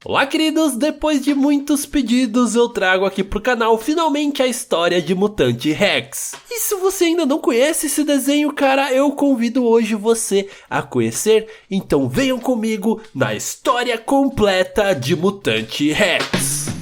Olá, queridos! Depois de muitos pedidos, eu trago aqui pro canal finalmente a história de Mutante Rex. E se você ainda não conhece esse desenho, cara, eu convido hoje você a conhecer. Então venham comigo na história completa de Mutante Rex.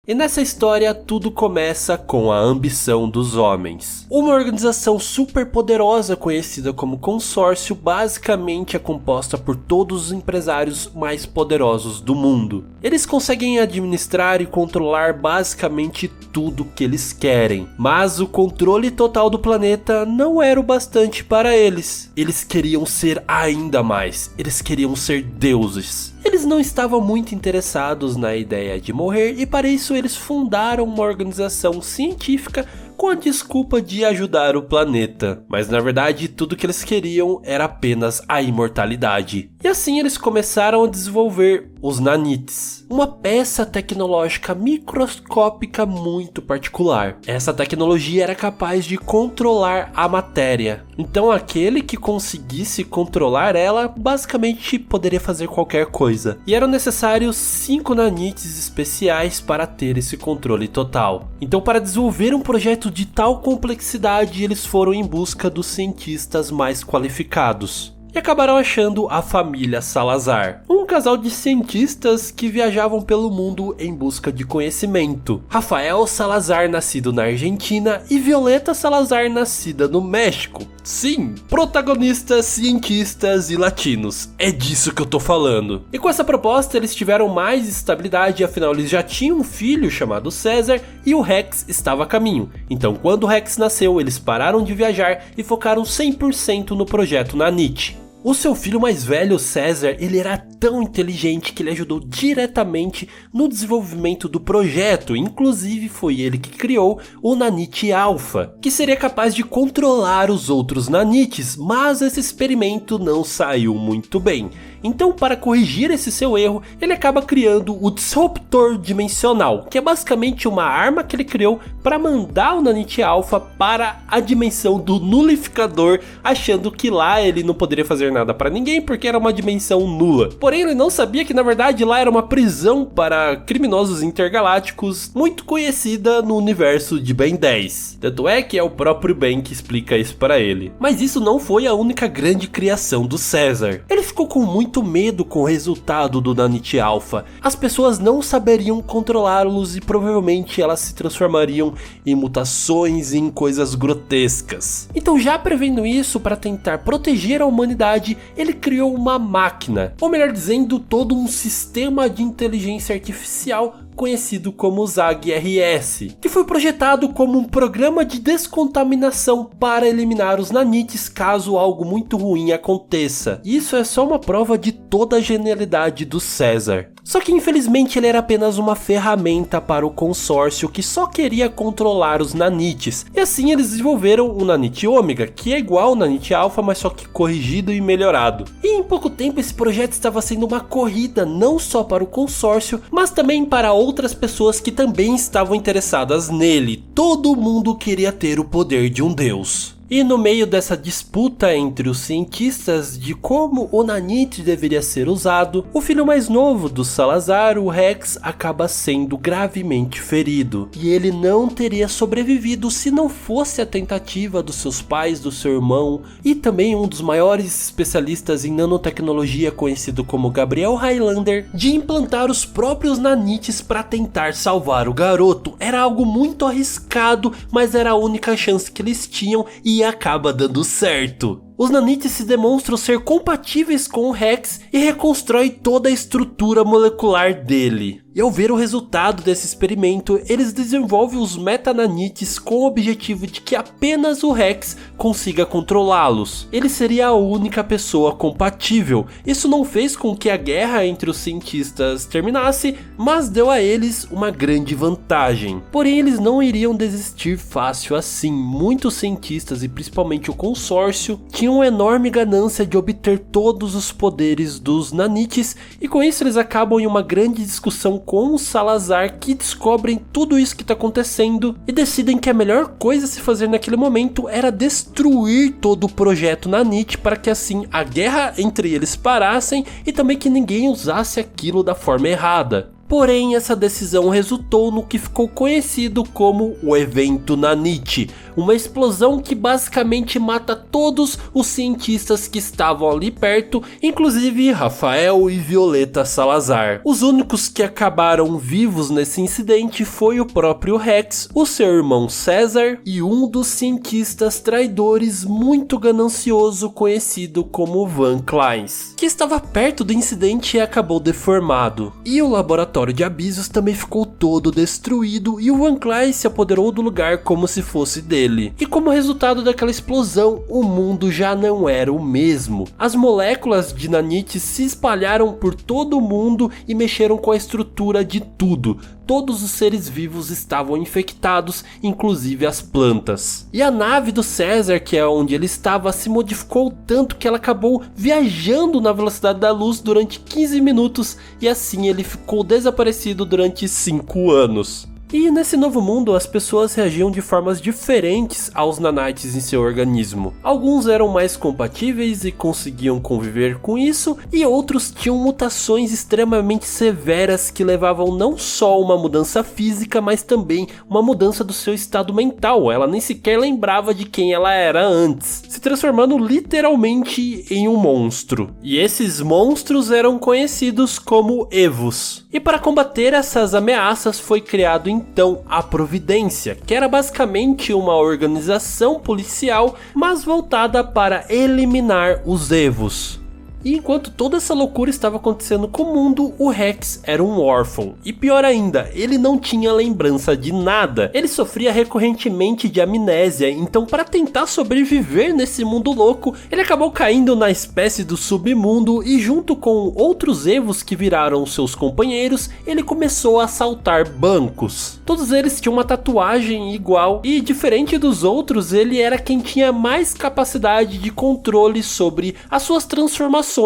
E nessa história tudo começa com a ambição dos homens. Uma organização super poderosa conhecida como Consórcio basicamente é composta por todos os empresários mais poderosos do mundo. Eles conseguem administrar e controlar basicamente tudo que eles querem, mas o controle total do planeta não era o bastante para eles. Eles queriam ser ainda mais, eles queriam ser deuses. Eles não estavam muito interessados na ideia de morrer e para isso eles fundaram uma organização científica com a desculpa de ajudar o planeta. Mas na verdade tudo que eles queriam era apenas a imortalidade. E assim eles começaram a desenvolver os nanites, uma peça tecnológica microscópica muito particular. Essa tecnologia era capaz de controlar a matéria. Então aquele que conseguisse controlar ela basicamente poderia fazer qualquer coisa. E eram necessários 5 nanites especiais para ter esse controle total. Então para desenvolver um projeto de tal complexidade, eles foram em busca dos cientistas mais qualificados. E acabaram achando a família Salazar, um casal de cientistas que viajavam pelo mundo em busca de conhecimento. Rafael Salazar, nascido na Argentina, e Violeta Salazar, nascida no México. Sim, protagonistas, cientistas e latinos, é disso que eu tô falando. E com essa proposta eles tiveram mais estabilidade, afinal eles já tinham um filho chamado César e o Rex estava a caminho. Então quando o Rex nasceu, eles pararam de viajar e focaram 100% no projeto Nanite. O seu filho mais velho, César, ele era tão inteligente que ele ajudou diretamente no desenvolvimento do projeto, inclusive foi ele que criou o Nanite Alpha, que seria capaz de controlar os outros nanites, mas esse experimento não saiu muito bem. Então, para corrigir esse seu erro, ele acaba criando o Disruptor Dimensional, que é basicamente uma arma que ele criou para mandar o Nanite Alpha para a dimensão do Nulificador, achando que lá ele não poderia fazer nada para ninguém porque era uma dimensão nula. Porém, ele não sabia que na verdade lá era uma prisão para criminosos intergalácticos muito conhecida no universo de Ben 10. Tanto é que é o próprio Ben que explica isso para ele. Mas isso não foi a única grande criação do César. Ele ficou com muito medo com o resultado do Nanite Alpha. As pessoas não saberiam controlá-los e provavelmente elas se transformariam em mutações e em coisas grotescas. Então, já prevendo isso, para tentar proteger a humanidade, ele criou uma máquina, ou melhor dizendo, todo um sistema de inteligência artificial conhecido como Zag-RS, que foi projetado como um programa de descontaminação para eliminar os nanites caso algo muito ruim aconteça. Isso é só uma prova de toda a genialidade do César. Só que infelizmente ele era apenas uma ferramenta para o consórcio que só queria controlar os nanites. E assim eles desenvolveram o Nanite Ômega, que é igual ao Nanite Alpha, mas só que corrigido e melhorado. E em pouco tempo esse projeto estava sendo uma corrida não só para o consórcio, mas também para outras pessoas que também estavam interessadas nele. Todo mundo queria ter o poder de um deus. E no meio dessa disputa entre os cientistas de como o Nanite deveria ser usado, o filho mais novo do Salazar, o Rex, acaba sendo gravemente ferido. E ele não teria sobrevivido se não fosse a tentativa dos seus pais, do seu irmão e também um dos maiores especialistas em nanotecnologia conhecido como Gabriel Highlander, de implantar os próprios nanites para tentar salvar o garoto. Era algo muito arriscado, mas era a única chance que eles tinham e acaba dando certo. Os nanites se demonstram ser compatíveis com o Rex e reconstrói toda a estrutura molecular dele. E ao ver o resultado desse experimento, eles desenvolvem os metananites com o objetivo de que apenas o Rex consiga controlá-los. Ele seria a única pessoa compatível. Isso não fez com que a guerra entre os cientistas terminasse, mas deu a eles uma grande vantagem. Porém, eles não iriam desistir fácil assim. Muitos cientistas e principalmente o consórcio tinham uma enorme ganância de obter todos os poderes dos nanites, e com isso eles acabam em uma grande discussão com o Salazar, que descobrem tudo isso que tá acontecendo e decidem que a melhor coisa a se fazer naquele momento era destruir todo o projeto Nanite para que assim a guerra entre eles parassem e também que ninguém usasse aquilo da forma errada. Porém, essa decisão resultou no que ficou conhecido como o Evento Nanite, uma explosão que basicamente mata todos os cientistas que estavam ali perto, inclusive Rafael e Violeta Salazar. Os únicos que acabaram vivos nesse incidente foi o próprio Rex, o seu irmão César e um dos cientistas traidores muito ganancioso conhecido como Van Clines, que estava perto do incidente e acabou deformado. E o laboratório de Abyssos também ficou todo destruído e o Van Clines se apoderou do lugar como se fosse dele. E como resultado daquela explosão, o mundo já não era o mesmo. As moléculas de Nanite se espalharam por todo o mundo e mexeram com a estrutura de tudo. Todos os seres vivos estavam infectados, inclusive as plantas. E a nave do César, que é onde ele estava, se modificou tanto que ela acabou viajando na velocidade da luz durante 15 minutos e assim ele ficou desaparecido durante 5 anos. E nesse novo mundo as pessoas reagiam de formas diferentes aos nanites em seu organismo. Alguns eram mais compatíveis e conseguiam conviver com isso, e outros tinham mutações extremamente severas que levavam não só uma mudança física, mas também uma mudança do seu estado mental. Ela nem sequer lembrava de quem ela era antes, se transformando literalmente em um monstro. E esses monstros eram conhecidos como Evos. E para combater essas ameaças foi criado então a Providência, que era basicamente uma organização policial, mas voltada para eliminar os Evos. E enquanto toda essa loucura estava acontecendo com o mundo, o Rex era um órfão. E pior ainda, ele não tinha lembrança de nada. Ele sofria recorrentemente de amnésia, então para tentar sobreviver nesse mundo louco, ele acabou caindo na espécie do submundo e junto com outros Evos que viraram seus companheiros, ele começou a assaltar bancos. Todos eles tinham uma tatuagem igual e diferente dos outros, ele era quem tinha mais capacidade de controle sobre as suas transformações.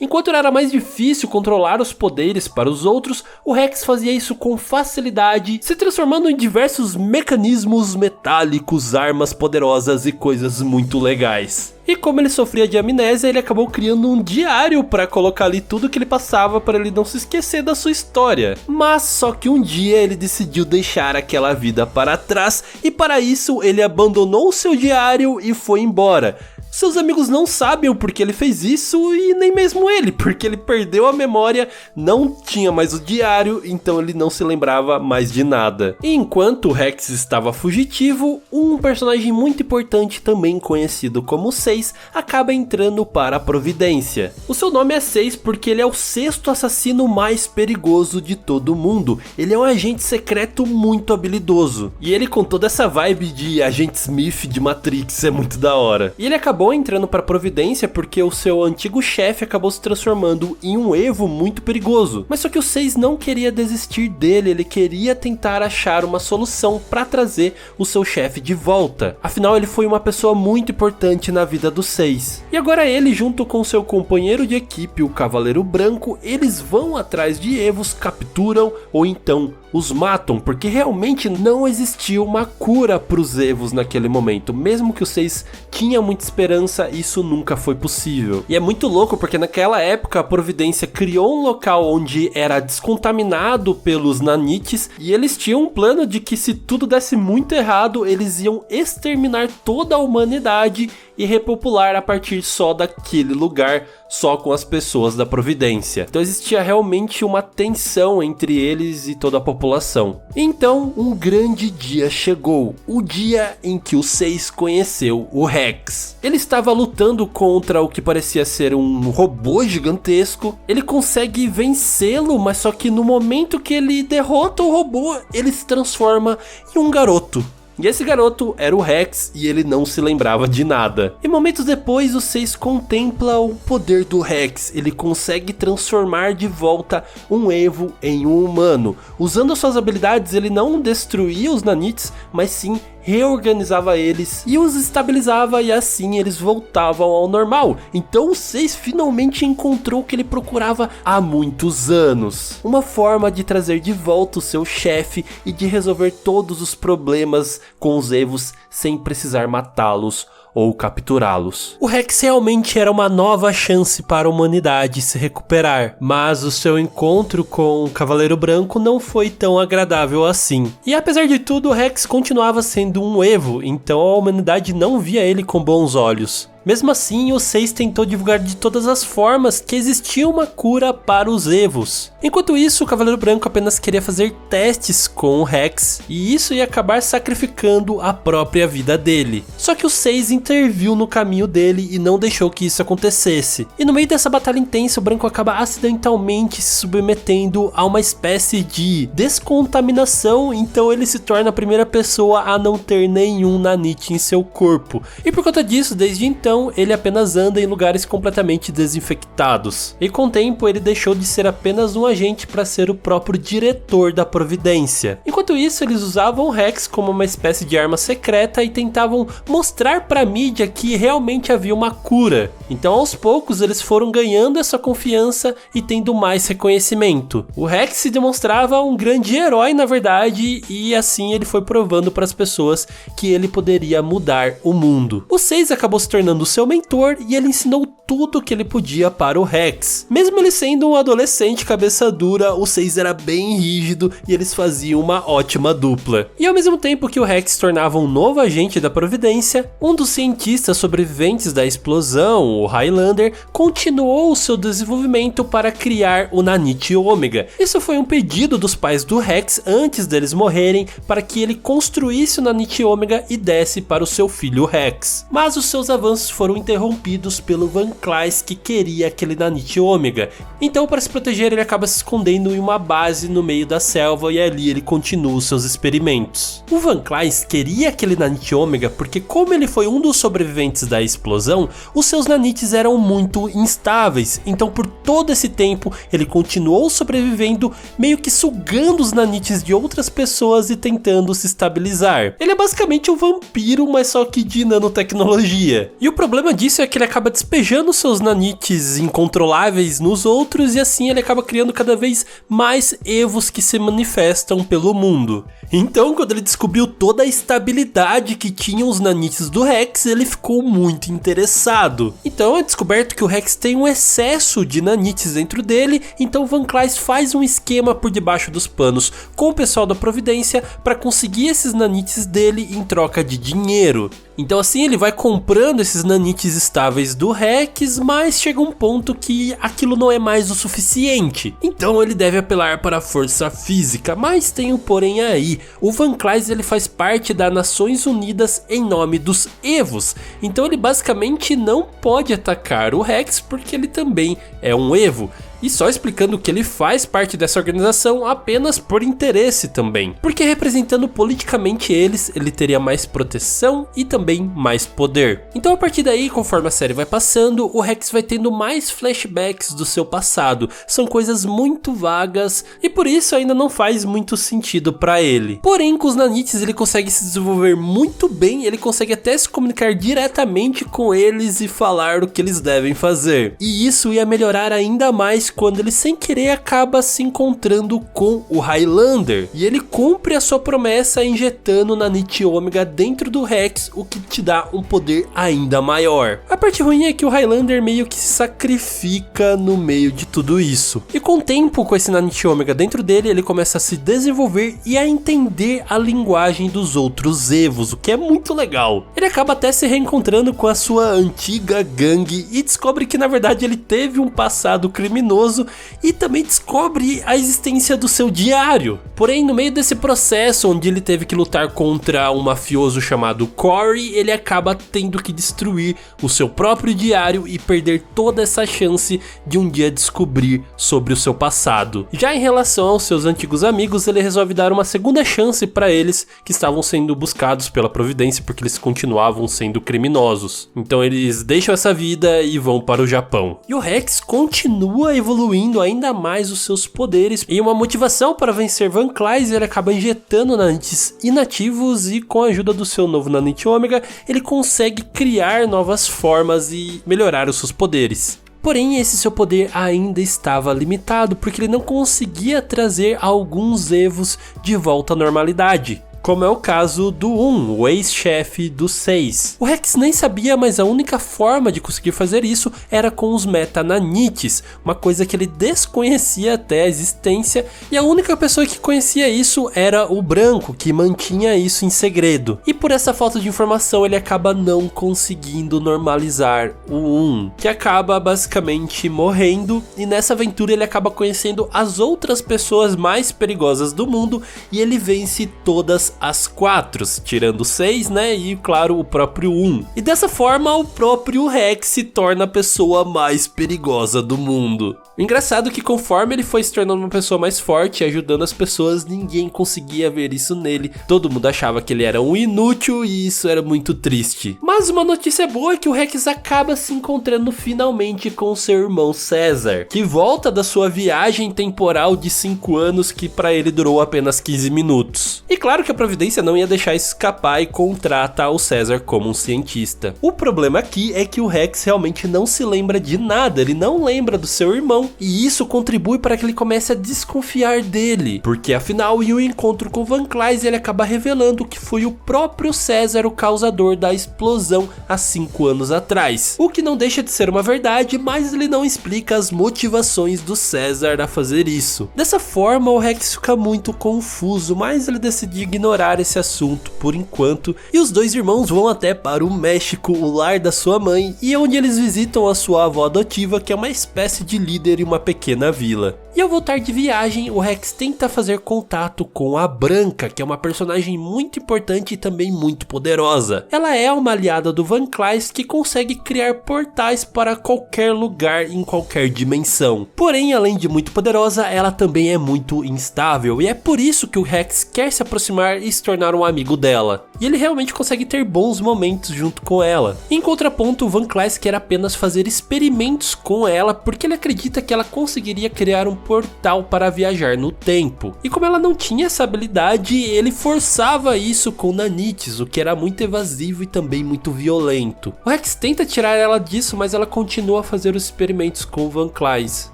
Enquanto era mais difícil controlar os poderes para os outros, o Rex fazia isso com facilidade, se transformando em diversos mecanismos metálicos, armas poderosas e coisas muito legais. E como ele sofria de amnésia, ele acabou criando um diário para colocar ali tudo que ele passava para ele não se esquecer da sua história. Mas só que um dia ele decidiu deixar aquela vida para trás e para isso ele abandonou o seu diário e foi embora. Seus amigos não sabem o porquê ele fez isso e nem mesmo ele, porque ele perdeu a memória, não tinha mais o diário, então ele não se lembrava mais de nada. E enquanto o Rex estava fugitivo, um personagem muito importante, também conhecido como Seis, acaba entrando para a Providência. O seu nome é Seis porque ele é o sexto assassino mais perigoso de todo o mundo. Ele é um agente secreto muito habilidoso. E ele com toda essa vibe de agente Smith de Matrix é muito da hora. E ele acabou entrando para a Providência porque o seu antigo chefe acabou se transformando em um Evo muito perigoso. Mas só que o Seis não queria desistir dele, ele queria tentar achar uma solução para trazer o seu chefe de volta. Afinal, ele foi uma pessoa muito importante na vida do Seis. E agora ele, junto com seu companheiro de equipe, o Cavaleiro Branco, eles vão atrás de Evos, capturam ou então os matam, porque realmente não existia uma cura para os Evos naquele momento. Mesmo que o Seis tinha muita esperança, isso nunca foi possível. E é muito louco porque naquela época a Providência criou um local onde era descontaminado pelos nanites e eles tinham um plano de que se tudo desse muito errado, eles iam exterminar toda a humanidade e repopular a partir só daquele lugar, só com as pessoas da Providência. Então existia realmente uma tensão entre eles e toda a população. Então um grande dia chegou, o dia em que o Seis conheceu o Rex. Ele estava lutando contra o que parecia ser um robô gigantesco, ele consegue vencê-lo, mas só que no momento que ele derrota o robô, ele se transforma em um garoto. E esse garoto era o Rex e ele não se lembrava de nada. E momentos depois, o 6 contempla o poder do Rex. Ele consegue transformar de volta um Evo em um humano. Usando suas habilidades, ele não destruía os nanites, mas sim reorganizava eles e os estabilizava, e assim eles voltavam ao normal. Então o 6 finalmente encontrou o que ele procurava há muitos anos: uma forma de trazer de volta o seu chefe e de resolver todos os problemas com os Evos sem precisar matá-los ou capturá-los. O Rex realmente era uma nova chance para a humanidade se recuperar, mas o seu encontro com o Cavaleiro Branco não foi tão agradável assim. E apesar de tudo, o Rex continuava sendo um Evo, então a humanidade não via ele com bons olhos. Mesmo assim, o 6 tentou divulgar de todas as formas que existia uma cura para os Evos. Enquanto isso, o Cavaleiro Branco apenas queria fazer testes com o Rex, e isso ia acabar sacrificando a própria vida dele. Só que o 6 interviu no caminho dele e não deixou que isso acontecesse. E no meio dessa batalha intensa, o Branco acaba acidentalmente se submetendo a uma espécie de descontaminação, então ele se torna a primeira pessoa a não ter nenhum nanite em seu corpo. E por conta disso, desde então, ele apenas anda em lugares completamente desinfectados. E com o tempo ele deixou de ser apenas um agente para ser o próprio diretor da Providência. Enquanto isso, eles usavam o Rex como uma espécie de arma secreta e tentavam mostrar para a mídia que realmente havia uma cura. Então aos poucos eles foram ganhando essa confiança e tendo mais reconhecimento. O Rex se demonstrava um grande herói na verdade, e assim ele foi provando para as pessoas que ele poderia mudar o mundo. O 6 acabou se tornando seu mentor e ele ensinou tudo o que ele podia para o Rex. Mesmo ele sendo um adolescente cabeça dura, o 6 era bem rígido e eles faziam uma ótima dupla. E ao mesmo tempo que o Rex se tornava um novo agente da Providência, um dos cientistas sobreviventes da explosão, o Highlander, continuou o seu desenvolvimento para criar o Nanite Ômega. Isso foi um pedido dos pais do Rex antes deles morrerem, para que ele construísse o Nanite Ômega e desse para o seu filho Rex. Mas os seus avanços foram interrompidos pelo Van Claes, que queria aquele Nanite Ômega. Então, para se proteger, ele acaba se escondendo em uma base no meio da selva e ali ele continua os seus experimentos. O Van Claes queria aquele Nanite Ômega porque, como ele foi um dos sobreviventes da explosão, os seus nanites eram muito instáveis. Então, por todo esse tempo, ele continuou sobrevivendo, meio que sugando os nanites de outras pessoas e tentando se estabilizar. Ele é basicamente um vampiro, mas só que de nanotecnologia. E o problema disso é que ele acaba despejando seus nanites incontroláveis nos outros, e assim ele acaba criando cada vez mais Evos que se manifestam pelo mundo. Então, quando ele descobriu toda a estabilidade que tinham os nanites do Rex, ele ficou muito interessado. Então é descoberto que o Rex tem um excesso de nanites dentro dele, então Van Claes faz um esquema por debaixo dos panos com o pessoal da Providência para conseguir esses nanites dele em troca de dinheiro. Então assim ele vai comprando esses nanites estáveis do Rex, mas chega um ponto que aquilo não é mais o suficiente. Então ele deve apelar para a força física, mas tem um porém aí. O Van Claes ele faz parte das Nações Unidas em nome dos Evos, então ele basicamente não pode atacar o Rex porque ele também é um Evo. E só explicando que ele faz parte dessa organização apenas por interesse também, porque representando politicamente eles, ele teria mais proteção e também mais poder. Então a partir daí, conforme a série vai passando, o Rex vai tendo mais flashbacks do seu passado. São coisas muito vagas e por isso ainda não faz muito sentido pra ele. Porém, com os nanites ele consegue se desenvolver muito bem, ele consegue até se comunicar diretamente com eles e falar o que eles devem fazer. E isso ia melhorar ainda mais quando ele sem querer acaba se encontrando com o Highlander, e ele cumpre a sua promessa injetando o Nanite Ômega dentro do Rex, o que te dá um poder ainda maior. A parte ruim é que o Highlander meio que se sacrifica no meio de tudo isso, e com o tempo, com esse Nanite Ômega dentro dele, ele começa a se desenvolver e a entender a linguagem dos outros Evos, o que é muito legal. Ele acaba até se reencontrando com a sua antiga gangue e descobre que na verdade ele teve um passado criminoso criminoso e também descobre a existência do seu diário. Porém, no meio desse processo, onde ele teve que lutar contra um mafioso chamado Corey, ele acaba tendo que destruir o seu próprio diário e perder toda essa chance de um dia descobrir sobre o seu passado. Já em relação aos seus antigos amigos, ele resolve dar uma segunda chance para eles que estavam sendo buscados pela Providência porque eles continuavam sendo criminosos. Então eles deixam essa vida e vão para o Japão. E o Rex continua evoluindo ainda mais os seus poderes e uma motivação para vencer Van Clise, ele acaba injetando nanites inativos e com a ajuda do seu novo nanite ômega, ele consegue criar novas formas e melhorar os seus poderes. Porém, esse seu poder ainda estava limitado porque ele não conseguia trazer alguns Evos de volta à normalidade, como é o caso do 1, o ex-chefe do 6. O Rex nem sabia, mas a única forma de conseguir fazer isso era com os metananites, uma coisa que ele desconhecia até a existência, e a única pessoa que conhecia isso era o Branco, que mantinha isso em segredo. E por essa falta de informação ele acaba não conseguindo normalizar o 1, que acaba basicamente morrendo, e nessa aventura ele acaba conhecendo as outras pessoas mais perigosas do mundo, e ele vence todas as 4, tirando 6, né, e claro, o próprio 1. E dessa forma, o próprio Rex se torna a pessoa mais perigosa do mundo. Engraçado que conforme ele foi se tornando uma pessoa mais forte e ajudando as pessoas, ninguém conseguia ver isso nele. Todo mundo achava que ele era um inútil e isso era muito triste. Mas uma notícia boa é que o Rex acaba se encontrando finalmente com seu irmão César, que volta da sua viagem temporal de 5 anos que para ele durou apenas 15 minutos. E claro que a Providência não ia deixar isso escapar e contrata o César como um cientista. O problema aqui é que o Rex realmente não se lembra de nada, ele não lembra do seu irmão, e isso contribui para que ele comece a desconfiar dele, porque afinal em um encontro com Van Clise ele acaba revelando que foi o próprio César o causador da explosão há 5 anos atrás, o que não deixa de ser uma verdade, mas ele não explica as motivações do César a fazer isso. Dessa forma o Rex fica muito confuso, mas ele decide ignorar esse assunto por enquanto, e os dois irmãos vão até para o México, o lar da sua mãe, e é onde eles visitam a sua avó adotiva, que é uma espécie de líder em uma pequena vila. E ao voltar de viagem, o Rex tenta fazer contato com a Branca, que é uma personagem muito importante e também muito poderosa. Ela é uma aliada do Van Clise que consegue criar portais para qualquer lugar em qualquer dimensão. Porém, além de muito poderosa, ela também é muito instável, e é por isso que o Rex quer se aproximar e se tornar um amigo dela. E ele realmente consegue ter bons momentos junto com ela. Em contraponto, o Van Clise quer apenas fazer experimentos com ela porque ele acredita que ela conseguiria criar um portal para viajar no tempo. E como ela não tinha essa habilidade, ele forçava isso com nanites, o que era muito evasivo e também muito violento. O Rex tenta tirar ela disso, mas ela continua a fazer os experimentos com o Van Clise.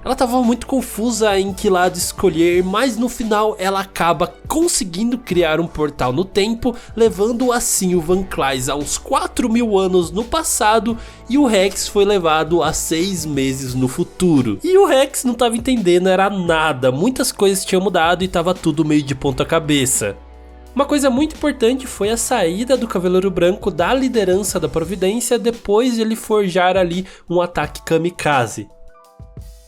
Ela estava muito confusa em que lado escolher, mas no final ela acaba conseguindo criar um portal no tempo, levando assim o Van Clise a uns 4.000 anos no passado, e o Rex foi levado a 6 meses no futuro. E o Rex não estava entendendo era nada, muitas coisas tinham mudado e estava tudo meio de ponta cabeça. Uma coisa muito importante foi a saída do Cavaleiro Branco da liderança da Providência depois de ele forjar ali um ataque kamikaze.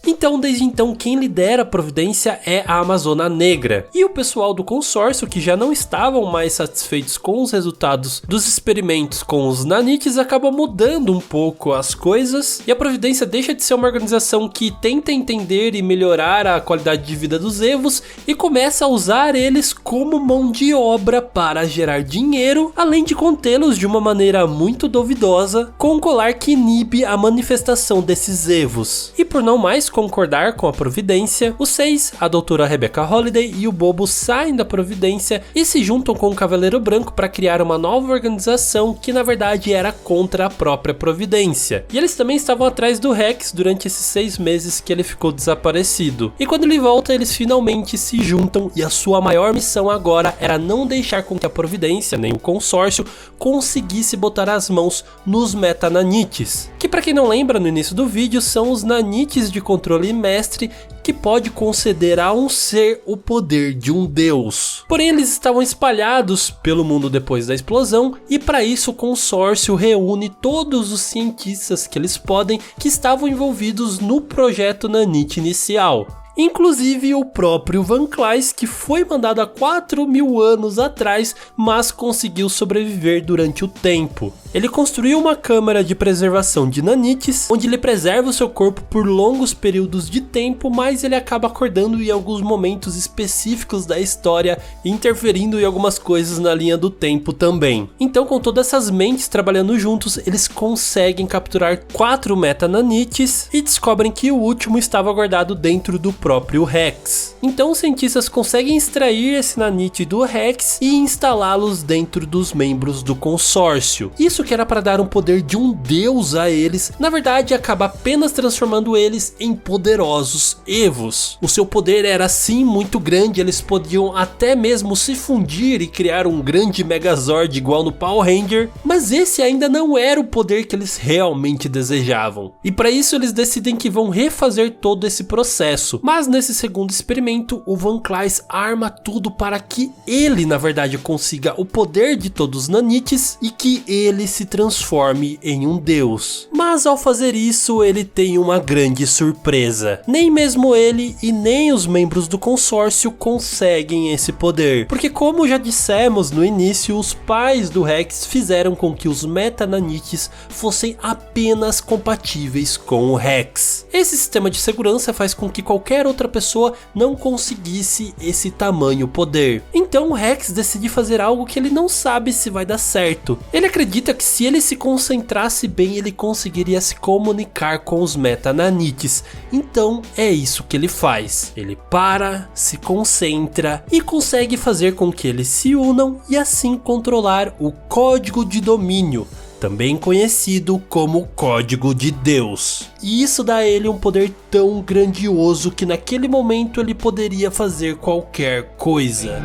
Então, desde então, quem lidera a Providência é a Amazona Negra. E o pessoal do consórcio, que já não estavam mais satisfeitos com os resultados dos experimentos com os nanites, acaba mudando um pouco as coisas. E a Providência deixa de ser uma organização que tenta entender e melhorar a qualidade de vida dos Evos e começa a usar eles como mão de obra para gerar dinheiro, além de contê-los de uma maneira muito duvidosa, com um colar que inibe a manifestação desses Evos. E por não mais concordar com a Providência, os 6, a doutora Rebecca Holiday e o Bobo saem da Providência e se juntam com o Cavaleiro Branco para criar uma nova organização que na verdade era contra a própria Providência. E eles também estavam atrás do Rex durante esses 6 meses que ele ficou desaparecido. E quando ele volta, eles finalmente se juntam e a sua maior missão agora era não deixar com que a Providência, nem o consórcio, conseguisse botar as mãos nos metananites. Que para quem não lembra, no início do vídeo, são os nanites de controle controle mestre que pode conceder a um ser o poder de um deus. Porém, eles estavam espalhados pelo mundo depois da explosão, e para isso o consórcio reúne todos os cientistas que eles podem que estavam envolvidos no projeto Nanite inicial. Inclusive o próprio Van Cleef, que foi mandado há 4.000 anos atrás, mas conseguiu sobreviver durante o tempo. Ele construiu uma câmara de preservação de nanites, onde ele preserva o seu corpo por longos períodos de tempo, mas ele acaba acordando em alguns momentos específicos da história, interferindo em algumas coisas na linha do tempo também. Então, com todas essas mentes trabalhando juntos, eles conseguem capturar 4 metananites e descobrem que o último estava guardado dentro do próprio Rex. Então os cientistas conseguem extrair esse nanite do Rex e instalá-los dentro dos membros do consórcio. Isso que era para dar um poder de um deus a eles, na verdade acaba apenas transformando eles em poderosos Evos. O seu poder era sim muito grande, eles podiam até mesmo se fundir e criar um grande Megazord igual no Power Ranger, mas esse ainda não era o poder que eles realmente desejavam. E para isso eles decidem que vão refazer todo esse processo. Mas nesse segundo experimento, o Van Cleef arma tudo para que ele, na verdade, consiga o poder de todos os nanites e que ele se transforme em um deus. Mas ao fazer isso, ele tem uma grande surpresa. Nem mesmo ele e nem os membros do consórcio conseguem esse poder. Porque como já dissemos no início, os pais do Rex fizeram com que os metananites fossem apenas compatíveis com o Rex. Esse sistema de segurança faz com que qualquer outra pessoa não conseguisse esse tamanho poder. Então o Rex decide fazer algo que ele não sabe se vai dar certo. Ele acredita que se ele se concentrasse bem, ele conseguiria se comunicar com os metananites. Então é isso que ele faz. Ele para, se concentra e consegue fazer com que eles se unam e assim controlar o código de domínio, também conhecido como Código de Deus. E isso dá a ele um poder tão grandioso que naquele momento ele poderia fazer qualquer coisa.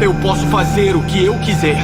Eu posso fazer o que eu quiser.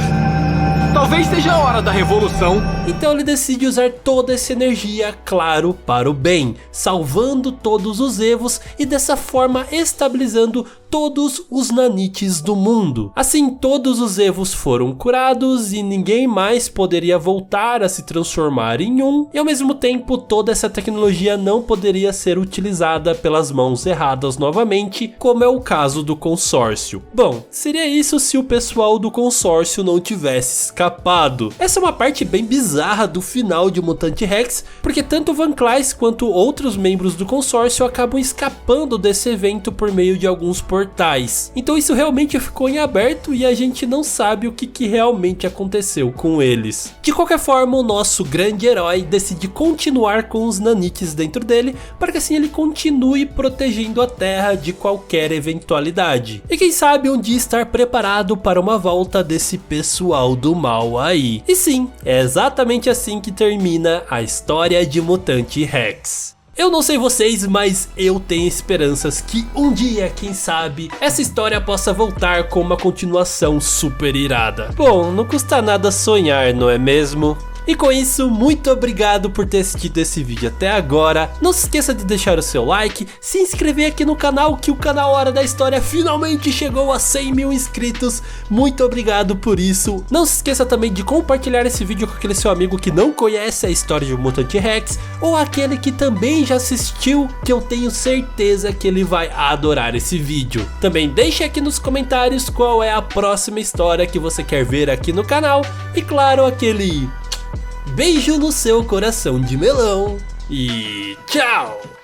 Talvez seja a hora da revolução. Então ele decide usar toda essa energia, claro, para o bem, salvando todos os Evos e dessa forma estabilizando todos os nanites do mundo. Assim, todos os Evos foram curados e ninguém mais poderia voltar a se transformar em um, e ao mesmo tempo toda essa tecnologia não poderia ser utilizada pelas mãos erradas novamente, como é o caso do consórcio. Bom, seria isso se o pessoal do consórcio não tivesse escapado. Essa é uma parte bem bizarra do final de Mutante Rex, porque tanto Van Cleef quanto outros membros do consórcio acabam escapando desse evento por meio de alguns portais. Então isso realmente ficou em aberto e a gente não sabe o que realmente aconteceu com eles. De qualquer forma, o nosso grande herói decide continuar com os nanites dentro dele, para que assim ele continue protegendo a Terra de qualquer eventualidade. E quem sabe um dia estar preparado para uma volta desse pessoal do mal aí. E sim, é exatamente assim que termina a história de Mutante Rex. Eu não sei vocês, mas eu tenho esperanças que um dia, quem sabe, essa história possa voltar com uma continuação super irada. Bom, não custa nada sonhar, não é mesmo? E com isso, muito obrigado por ter assistido esse vídeo até agora. Não se esqueça de deixar o seu like, se inscrever aqui no canal, que o canal Hora da História finalmente chegou a 100 mil inscritos. Muito obrigado por isso. Não se esqueça também de compartilhar esse vídeo com aquele seu amigo que não conhece a história de Mutante Rex, ou aquele que também já assistiu, que eu tenho certeza que ele vai adorar esse vídeo. Também deixe aqui nos comentários qual é a próxima história que você quer ver aqui no canal. E claro, aquele beijo no seu coração de melão e tchau!